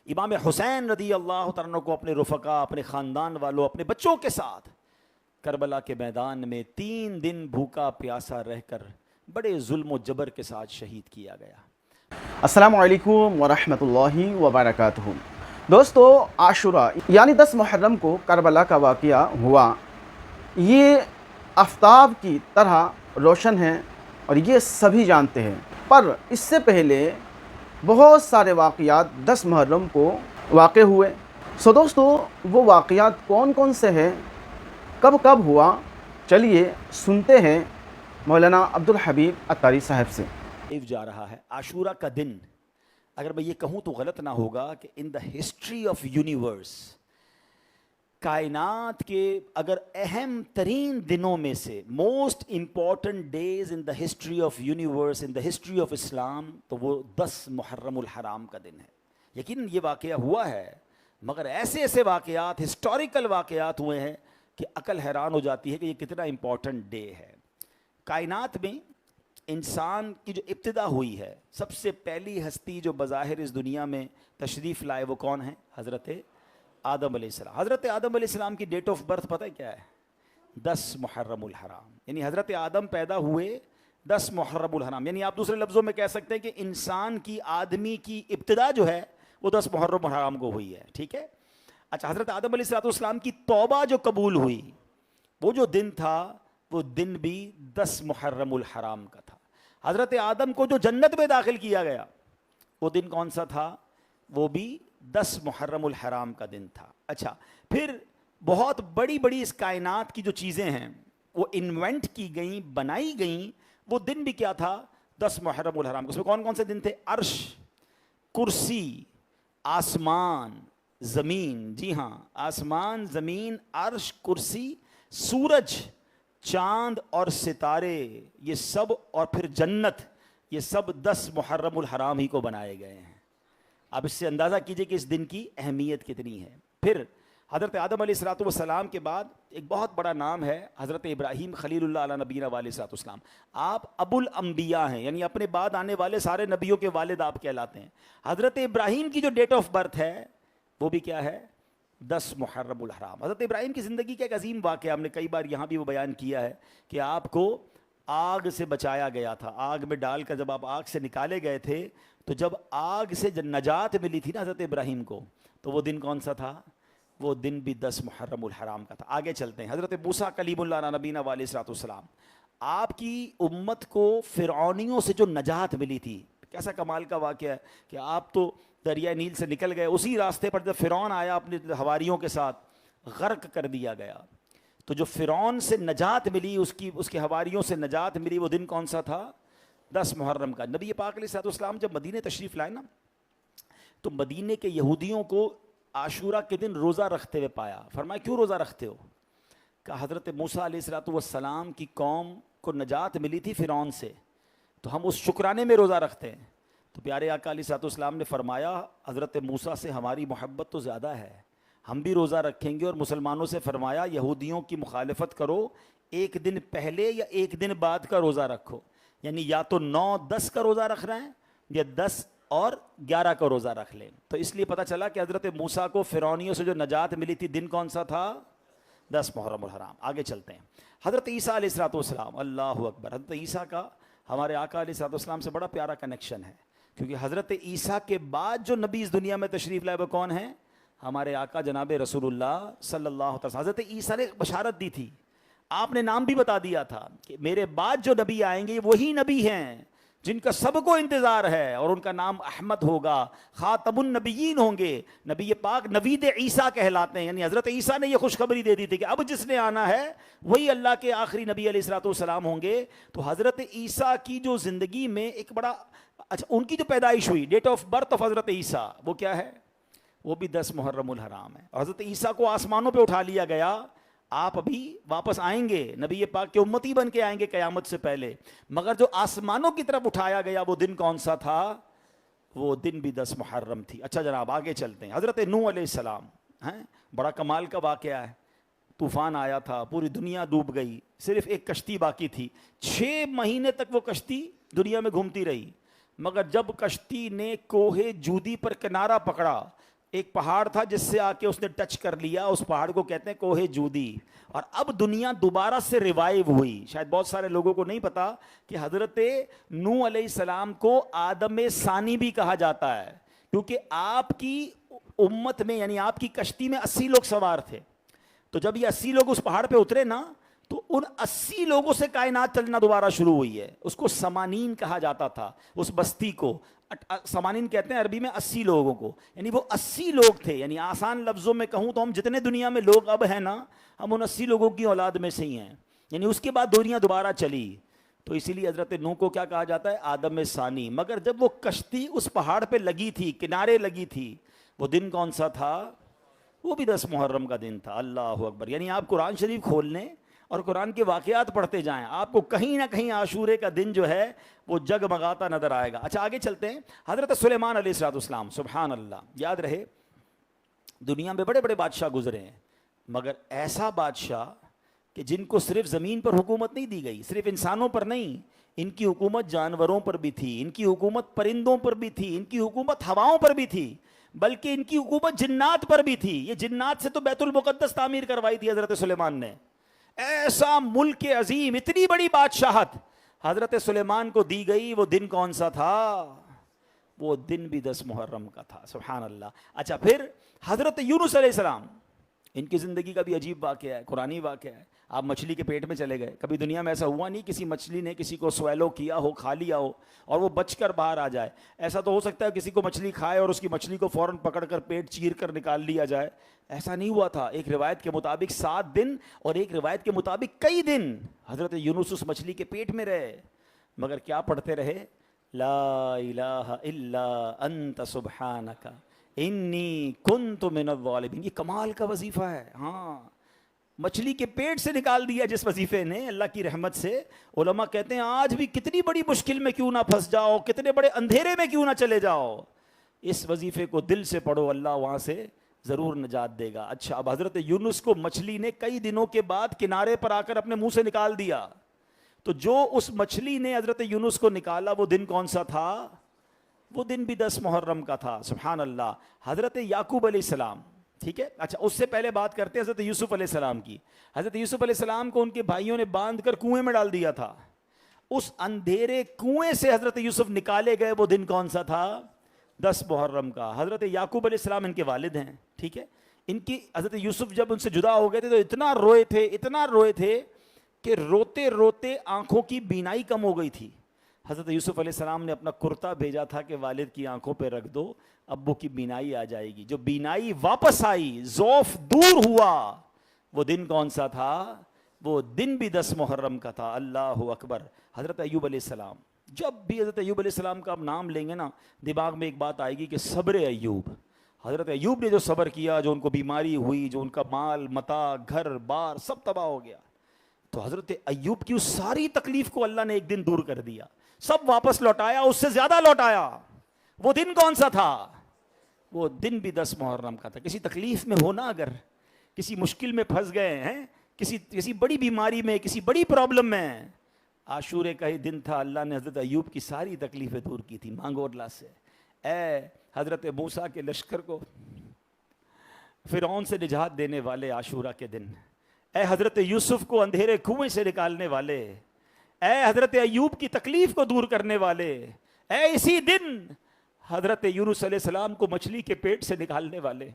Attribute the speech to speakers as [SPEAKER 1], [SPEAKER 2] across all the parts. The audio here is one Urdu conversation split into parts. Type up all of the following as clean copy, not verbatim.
[SPEAKER 1] امام حسین رضی اللہ تعالیٰ عنہ کو اپنے رفقا، اپنے خاندان والوں، اپنے بچوں کے ساتھ کربلا کے میدان میں 3 دن بھوکا پیاسا رہ کر بڑے ظلم و جبر کے ساتھ شہید کیا گیا۔
[SPEAKER 2] السلام علیکم ورحمۃ اللہ وبرکاتہ۔ دوستو، عاشورہ یعنی 10 محرم کو کربلا کا واقعہ ہوا، یہ آفتاب کی طرح روشن ہے اور یہ سبھی جانتے ہیں، پر اس سے پہلے بہت سارے واقعات 10 محرم کو واقع ہوئے۔ دوستو، وہ واقعات کون کون سے ہیں، کب کب ہوا، چلیے سنتے ہیں مولانا عبدالحبیب عطاری صاحب سے۔
[SPEAKER 1] جا رہا ہے عاشورہ کا دن، اگر میں یہ کہوں تو غلط نہ ہوگا کہ in the history of universe, کائنات کے اگر اہم ترین دنوں میں سے most important days in the history of universe, in the history of Islam, تو وہ 10 محرم الحرام کا دن ہے۔ یقیناً یہ واقعہ ہوا ہے، مگر ایسے ایسے واقعات، ہسٹوریکل واقعات ہوئے ہیں کہ عقل حیران ہو جاتی ہے کہ یہ کتنا امپورٹنٹ ڈے ہے۔ کائنات میں انسان کی جو ابتدا ہوئی ہے، سب سے پہلی ہستی جو بظاہر اس دنیا میں تشریف لائے وہ کون ہے؟ حضرت آدم علیہ السلام۔ حضرت آدم علیہ السلام کی ڈیٹ آف برتھ پتہ ہے کیا ہے؟ 10 محرم الحرام، یعنی حضرت آدم پیدا ہوئے 10 محرم الحرام، یعنی آپ دوسرے لفظوں میں کہہ سکتے ہیں کہ انسان کی، آدمی کی ابتدا جو ہے وہ 10 محرم الحرام کو ہوئی ہے، ٹھیک ہے؟ اچھا، حضرت آدم علیہ السلام کی توبہ جو قبول ہوئی، وہ جو دن تھا وہ دن بھی 10 محرم الحرام کا تھا۔ حضرت آدم کو جو جنت میں داخل کیا گیا وہ دن کون سا تھا؟ وہ بھی 10 محرم الحرام کا دن تھا۔ اچھا، پھر بہت بڑی بڑی اس کائنات کی جو چیزیں ہیں وہ انوینٹ کی گئیں، بنائی گئیں، وہ دن بھی کیا تھا؟ 10 محرم الحرام۔ اس میں کون کون سے دن تھے؟ عرش، کرسی، آسمان، زمین، جی ہاں، آسمان، زمین، عرش، کرسی، سورج، چاند اور ستارے، یہ سب، اور پھر جنت، یہ سب 10 محرم الحرام ہی کو بنائے گئے ہیں۔ اب اس سے اندازہ کیجئے کہ اس دن کی اہمیت کتنی ہے۔ پھر حضرت آدم علیہ السلام کے بعد ایک بہت بڑا نام ہے حضرت ابراہیم خلیل اللہ علیہ نبینا علیہ السلام۔ آپ ابو الانبیاء ہیں، یعنی اپنے بعد آنے والے سارے نبیوں کے والد آپ کہلاتے ہیں۔ حضرت ابراہیم کی جو ڈیٹ آف برتھ ہے وہ بھی کیا ہے؟ 10 محرم الحرام۔ حضرت ابراہیم کی زندگی کا ایک عظیم واقعہ، ہم نے کئی بار یہاں بھی وہ بیان کیا ہے کہ آپ کو آگ سے بچایا گیا تھا، آگ میں ڈال کر جب آپ آگ سے نکالے گئے تھے، تو جب آگ سے نجات ملی تھی نا حضرت ابراہیم کو، تو وہ دن کون سا تھا؟ وہ دن بھی 10 محرم الحرام کا تھا۔ آگے چلتے ہیں۔ حضرت موسیٰ کلیم اللہ نبینا علیہ السلام، آپ کی امت کو فرعونیوں سے جو نجات ملی تھی، کیسا کمال کا واقعہ ہے کہ آپ تو دریائے نیل سے نکل گئے، اسی راستے پر جب فرعون آیا اپنے حواریوں کے ساتھ، غرق کر دیا گیا۔ تو جو فرعون سے نجات ملی، اس کے حواریوں سے نجات ملی، وہ دن کون سا تھا؟ 10 محرم کا۔ نبی پاک علیہ السلام جب مدینے تشریف لائے نا، تو مدینے کے یہودیوں کو عاشورہ کے دن روزہ رکھتے ہوئے پایا۔ فرمایا کیوں روزہ رکھتے ہو؟ کہ حضرت موسیٰ علیہ السلام کی قوم کو نجات ملی تھی فرعون سے، تو ہم اس شکرانے میں روزہ رکھتے ہیں۔ تو پیارے آقا علیہ السلام نے فرمایا حضرت موسیٰ سے ہماری محبت تو زیادہ ہے، ہم بھی روزہ رکھیں گے۔ اور مسلمانوں سے فرمایا یہودیوں کی مخالفت کرو، ایک دن پہلے یا ایک دن بعد کا روزہ رکھو، یعنی یا تو 9 10 کا روزہ رکھ رہے ہیں یا 10 اور 11 کا روزہ رکھ لیں۔ تو اس لیے پتہ چلا کہ حضرت موسیٰ کو فرعونیوں سے جو نجات ملی تھی، دن کون سا تھا؟ 10 محرم الحرام۔ آگے چلتے ہیں۔ حضرت عیسیٰ علیہ السلام، اللہ اکبر، حضرت عیسیٰ کا ہمارے آقا علیہ السلام سے بڑا پیارا کنیکشن ہے، کیونکہ حضرت عیسیٰ کے بعد جو نبی اس دنیا میں تشریف لائے وہ کون ہیں؟ ہمارے آقا جناب رسول اللہ صلی اللہ علیہ وسلم۔ حضرت عیسیٰ نے بشارت دی تھی، آپ نے نام بھی بتا دیا تھا کہ میرے بعد جو نبی آئیں گے وہی نبی ہیں جن کا سب کو انتظار ہے، اور ان کا نام احمد ہوگا، خاتم النبیین ہوں گے، نبی پاک نوید عیسیٰ کہلاتے ہیں۔ یعنی حضرت عیسیٰ نے یہ خوشخبری دے دی تھی کہ اب جس نے آنا ہے وہی اللہ کے آخری نبی علیہ السلام ہوں گے۔ تو حضرت عیسیٰ کی جو زندگی میں ایک بڑا، اچھا، ان کی جو پیدائش ہوئی، ڈیٹ آف برتھ آف حضرت عیسیٰ، وہ کیا ہے؟ وہ بھی 10 محرم الحرام ہے۔ حضرت عیسیٰ کو آسمانوں پہ اٹھا لیا گیا، آپ ابھی واپس آئیں گے، نبی پاک کے امتی بن کے آئیں گے قیامت سے پہلے، مگر جو آسمانوں کی طرف اٹھایا گیا وہ دن کون سا تھا؟ وہ دن بھی 10 محرم تھی۔ اچھا جناب، آگے چلتے ہیں۔ حضرت نوح علیہ السلام ہیں، بڑا کمال کا واقعہ ہے۔ طوفان آیا تھا، پوری دنیا ڈوب گئی، صرف ایک کشتی باقی تھی، 6 مہینے تک وہ کشتی دنیا میں گھومتی رہی، مگر جب کشتی نے کوہ جودی پر کنارہ پکڑا، ایک پہاڑ تھا جس سے آ کے اس نے ٹچ کر لیا، اس پہاڑ کو کہتے ہیں کوہ جودی، اور اب دنیا دوبارہ سے ریوائیو ہوئی۔ شاید بہت سارے لوگوں کو نہیں پتا کہ حضرت نوح علیہ السلام کو آدم ثانی بھی کہا جاتا ہے، کیونکہ آپ کی امت میں یعنی آپ کی کشتی میں 80 لوگ سوار تھے، تو جب یہ 80 لوگ اس پہاڑ پہ اترے نا تو ان 80 لوگوں سے کائنات چلنا دوبارہ شروع ہوئی ہے۔ اس کو سمانین کہا جاتا تھا، اس بستی کو سمانین کہتے ہیں عربی میں 80 لوگوں کو، یعنی وہ 80 لوگ تھے، یعنی آسان لفظوں میں کہوں تو ہم جتنے دنیا میں لوگ اب ہیں نا، ہم ان 80 لوگوں کی اولاد میں سے ہی ہیں، یعنی اس کے بعد دنیا دوبارہ چلی، تو اسی لیے حضرت نوح کو کیا کہا جاتا ہے؟ آدم ثانی۔ مگر جب وہ کشتی اس پہاڑ پہ لگی تھی، کنارے لگی تھی، وہ دن کون سا تھا؟ وہ بھی 10 محرم کا دن تھا۔ اللہ اکبر! یعنی آپ قرآن شریف کھول لیں اور قرآن کے واقعات پڑھتے جائیں، آپ کو کہیں نہ کہیں عاشورے کا دن جو ہے وہ جگمگاتا نظر آئے گا۔ اچھا آگے چلتے ہیں۔ حضرت سلیمان علیہ السلام، سبحان اللہ، یاد رہے دنیا میں بڑے بڑے بادشاہ گزرے ہیں، مگر ایسا بادشاہ کہ جن کو صرف زمین پر حکومت نہیں دی گئی، صرف انسانوں پر نہیں، ان کی حکومت جانوروں پر بھی تھی، ان کی حکومت پرندوں پر بھی تھی، ان کی حکومت ہواؤں پر بھی تھی، بلکہ ان کی حکومت جنات پر بھی تھی۔ یہ جنات سے تو بیت المقدس تعمیر کروائی تھی حضرت سلیمان نے۔ ایسا ملک عظیم، اتنی بڑی بادشاہت حضرت سلیمان کو دی گئی، وہ دن کون سا تھا؟ وہ دن بھی 10 محرم کا تھا، سبحان اللہ۔ اچھا پھر حضرت یونس علیہ السلام، ان کی زندگی کا بھی عجیب واقعہ ہے، قرآنی واقعہ ہے۔ آپ مچھلی کے پیٹ میں چلے گئے، کبھی دنیا میں ایسا ہوا نہیں کسی مچھلی نے کسی کو سویلو کیا ہو، کھا لیا ہو اور وہ بچ کر باہر آ جائے۔ ایسا تو ہو سکتا ہے کسی کو مچھلی کھائے اور اس کی مچھلی کو فوراً پکڑ کر پیٹ چیر کر نکال لیا جائے، ایسا نہیں ہوا تھا۔ ایک روایت کے مطابق 7 دن اور ایک روایت کے مطابق کئی دن حضرت یونس اس مچھلی کے پیٹ میں رہے، مگر کیا پڑھتے رہے؟ لا الہ الا انت سبحانک انی کنت من الظالمین۔ یہ کمال کا وظیفہ ہے۔ ہاں، مچھلی کے پیٹ سے نکال دیا جس وظیفے نے، اللہ کی رحمت سے۔ علماء کہتے ہیں آج بھی کتنی بڑی مشکل میں کیوں نہ پھنس جاؤ، کتنے بڑے اندھیرے میں کیوں نہ چلے جاؤ، اس وظیفے کو دل سے پڑھو، اللہ وہاں سے ضرور نجات دے گا۔ اچھا اب حضرت یونس کو مچھلی نے کئی دنوں کے بعد کنارے پر آ کر اپنے منہ سے نکال دیا، تو جو اس مچھلی نے حضرت یونس کو نکالا وہ دن کون سا تھا؟ وہ دن بھی 10 محرم کا تھا، سبحان اللہ۔ حضرت یعقوب علیہ السلام، ٹھیک ہے، اچھا اس سے پہلے بات کرتے ہیں حضرت یوسف علیہ السلام کی۔ حضرت یوسف علیہ السلام کو ان کے بھائیوں نے باندھ کر کنویں میں ڈال دیا تھا، اس اندھیرے کنویں سے حضرت یوسف نکالے گئے، وہ دن کون سا تھا؟ 10 محرم کا۔ حضرت یعقوب علیہ السلام ان کے والد ہیں، ٹھیک ہے، ان کی حضرت یوسف جب ان سے جدا ہو گئے تھے تو اتنا روئے تھے کہ روتے روتے آنکھوں کی بینائی کم ہو گئی تھی۔ حضرت یوسف علیہ السلام نے اپنا کرتا بھیجا تھا کہ والد کی آنکھوں پہ رکھ دو، ابو کی بینائی آ جائے گی۔ جو بینائی واپس آئی، ضعف دور ہوا، وہ دن کون سا تھا؟ وہ دن بھی 10 محرم کا تھا۔ اللہ اکبر۔ حضرت ایوب علیہ السلام، جب بھی حضرت ایوب علیہ السلام کا آپ نام لیں گے نا، دماغ میں ایک بات آئے گی کہ صبر ایوب۔ حضرت ایوب نے جو صبر کیا، جو ان کو بیماری ہوئی، جو ان کا مال متاع گھر بار سب تباہ ہو گیا، تو حضرت ایوب کی اس ساری تکلیف کو اللہ نے ایک دن دور کر دیا، سب واپس لوٹایا، اس سے زیادہ لوٹایا۔ وہ دن کون سا تھا؟ وہ دن بھی 10 محرم کا تھا۔ کسی تکلیف میں ہونا، اگر کسی مشکل میں پھنس گئے ہیں، کسی بڑی بیماری میں، کسی بڑی پرابلم میں، عاشورے کا ہی دن تھا، اللہ نے حضرت ایوب کی ساری تکلیفیں دور کی تھی۔ مانگو اللہ سے، اے حضرت موسیٰ کے لشکر کو فرعون سے نجات دینے والے عاشورہ کے دن، اے حضرت یوسف کو اندھیرے کنویں سے نکالنے والے، اے حضرت ایوب کی تکلیف کو دور کرنے والے، اے اسی دن حضرت یونس علیہ السلام کو مچھلی کے پیٹ سے نکالنے والے،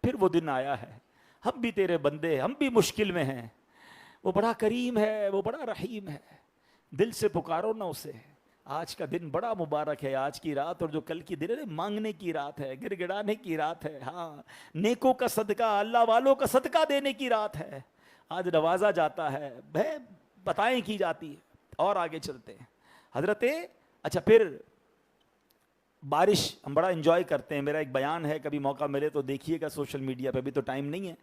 [SPEAKER 1] پھر وہ دن آیا ہے۔ ہم بھی تیرے بندے، ہم بھی مشکل میں ہیں، وہ بڑا کریم ہے، وہ بڑا رحیم ہے، دل سے پکارو نا اسے۔ آج کا دن بڑا مبارک ہے، آج کی رات اور جو کل کی دن ہے، مانگنے کی رات ہے، گڑ گڑانے کی رات ہے، ہاں نیکوں کا صدقہ، اللہ والوں کا صدقہ دینے کی رات ہے۔ آج نوازا جاتا ہے، بتائیں کی جاتی ہے۔ اور آگے چلتے ہیں حضرت، اچھا پھر بارش ہم بڑا انجوائے کرتے ہیں۔ میرا ایک بیان ہے، کبھی موقع ملے تو دیکھیے گا سوشل میڈیا پہ، ابھی تو ٹائم نہیں ہے،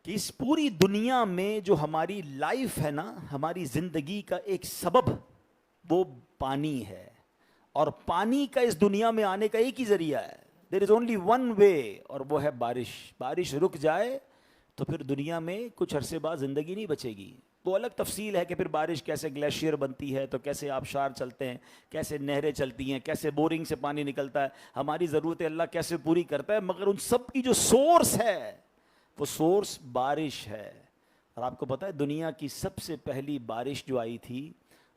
[SPEAKER 1] کہ اس پوری دنیا میں جو ہماری لائف ہے نا، ہماری زندگی کا ایک سبب وہ پانی ہے، اور پانی کا اس دنیا میں آنے کا ایک ہی ذریعہ ہے، دیر از اونلی ون وے، اور وہ ہے بارش۔ بارش رک جائے تو پھر دنیا میں کچھ عرصے بعد زندگی نہیں بچے گی۔ تو الگ تفصیل ہے کہ پھر بارش کیسے گلیشیئر بنتی ہے، تو کیسے آبشار چلتے ہیں، کیسے نہریں چلتی ہیں، کیسے بورنگ سے پانی نکلتا ہے، ہماری ضرورتیں اللہ کیسے پوری کرتا ہے، مگر ان سب کی جو سورس ہے وہ سورس بارش ہے۔ اور آپ کو پتہ ہے دنیا کی سب سے پہلی بارش جو آئی تھی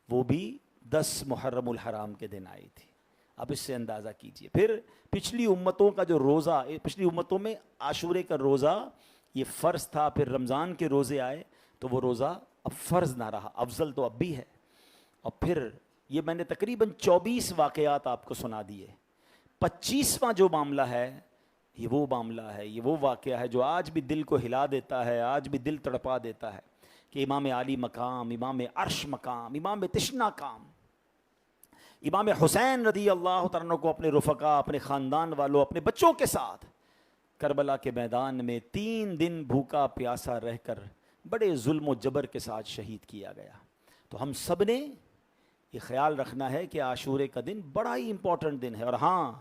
[SPEAKER 1] وہ بھی 10 محرم الحرام کے دن آئی تھی۔ اب اس سے اندازہ کیجئے، پھر پچھلی امتوں کا جو روزہ، پچھلی امتوں میں عاشورے کا روزہ یہ فرض تھا، پھر رمضان کے روزے آئے تو وہ روزہ اب فرض نہ رہا، افضل تو اب بھی ہے۔ اور پھر یہ میں نے تقریباً 24 واقعات آپ کو سنا دیے، 25واں جو معاملہ ہے یہ وہ معاملہ ہے، یہ وہ واقعہ ہے جو آج بھی دل کو ہلا دیتا ہے، آج بھی دل تڑپا دیتا ہے، کہ امام علی مقام، امام عرش مقام، امام تشنا کام، امام حسین رضی اللہ تعالیٰ عنہ کو اپنے رفقا، اپنے خاندان والوں، اپنے بچوں کے ساتھ کربلا کے میدان میں 3 دن بھوکا پیاسا رہ کر بڑے ظلم و جبر کے ساتھ شہید کیا گیا۔ تو ہم سب نے یہ خیال رکھنا ہے کہ عاشورے کا دن بڑا ہی امپورٹنٹ دن ہے۔ اور ہاں،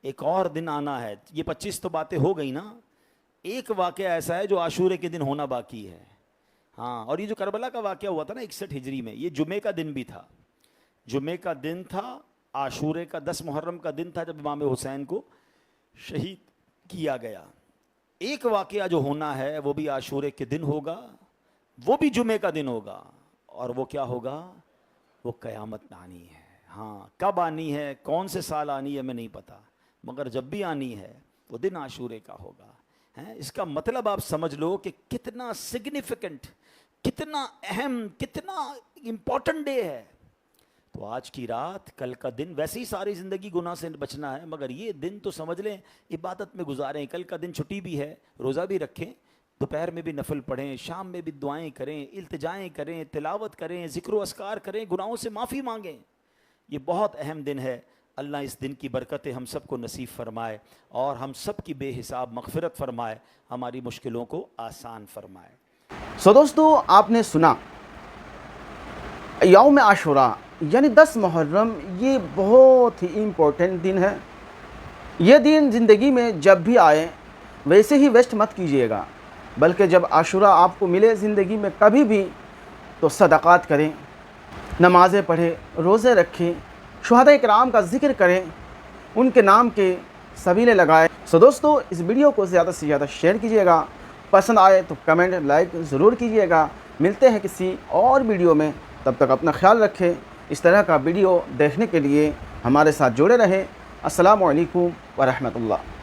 [SPEAKER 1] ایک اور دن آنا ہے، یہ 25 تو باتیں ہو گئی نا، ایک واقعہ ایسا ہے جو عاشورے کے دن ہونا باقی ہے۔ ہاں، اور یہ جو کربلا کا واقعہ ہوا تھا نا 61 ہجری میں، یہ جمعے کا دن بھی تھا، جمعے کا دن تھا، عاشورے کا 10 محرم کا دن تھا جب امام حسین کو شہید کیا گیا۔ ایک واقعہ جو ہونا ہے وہ بھی عاشورے کے دن ہوگا، وہ بھی جمعے کا دن ہوگا، اور وہ کیا ہوگا؟ وہ قیامت آنی ہے۔ ہاں، کب آنی ہے، کون سے سال آنی ہے میں نہیں پتا، مگر جب بھی آنی ہے وہ دن عاشورے کا ہوگا۔ اس کا مطلب آپ سمجھ لو کہ کتنا سگنیفیکنٹ، کتنا اہم، کتنا امپورٹنٹ ڈے ہے۔ تو آج کی رات، کل کا دن، ویسے ہی ساری زندگی گناہ سے بچنا ہے، مگر یہ دن تو سمجھ لیں عبادت میں گزاریں۔ کل کا دن چھٹی بھی ہے، روزہ بھی رکھیں، دوپہر میں بھی نفل پڑھیں، شام میں بھی دعائیں کریں، التجائیں کریں، تلاوت کریں، ذکر و اذکار کریں، گناہوں سے معافی مانگیں۔ یہ بہت اہم دن ہے۔ اللہ اس دن کی برکتیں ہم سب کو نصیب فرمائے، اور ہم سب کی بے حساب مغفرت فرمائے، ہماری مشکلوں کو آسان فرمائے۔
[SPEAKER 2] سو دوستو، آپ نے سنا یوم عاشورہ یعنی 10 محرم، یہ بہت ہی امپورٹنٹ دن ہے۔ یہ دن زندگی میں جب بھی آئے ویسے ہی ویسٹ مت کیجیے گا، بلکہ جب عاشورہ آپ کو ملے زندگی میں کبھی بھی تو صدقات کریں، نمازیں پڑھیں، روزے رکھیں، شہداء کرام کا ذکر کریں، ان کے نام کے سبیلے لگائیں۔ سو دوستو، اس ویڈیو کو زیادہ سے زیادہ شیئر کیجیے گا، پسند آئے تو کمنٹ لائک ضرور کیجیے گا۔ ملتے ہیں کسی اور ویڈیو میں، تب تک اپنا خیال رکھیں۔ اس طرح کا ویڈیو دیکھنے کے لیے ہمارے ساتھ جڑے رہیں۔ السلام علیکم ورحمۃ اللہ۔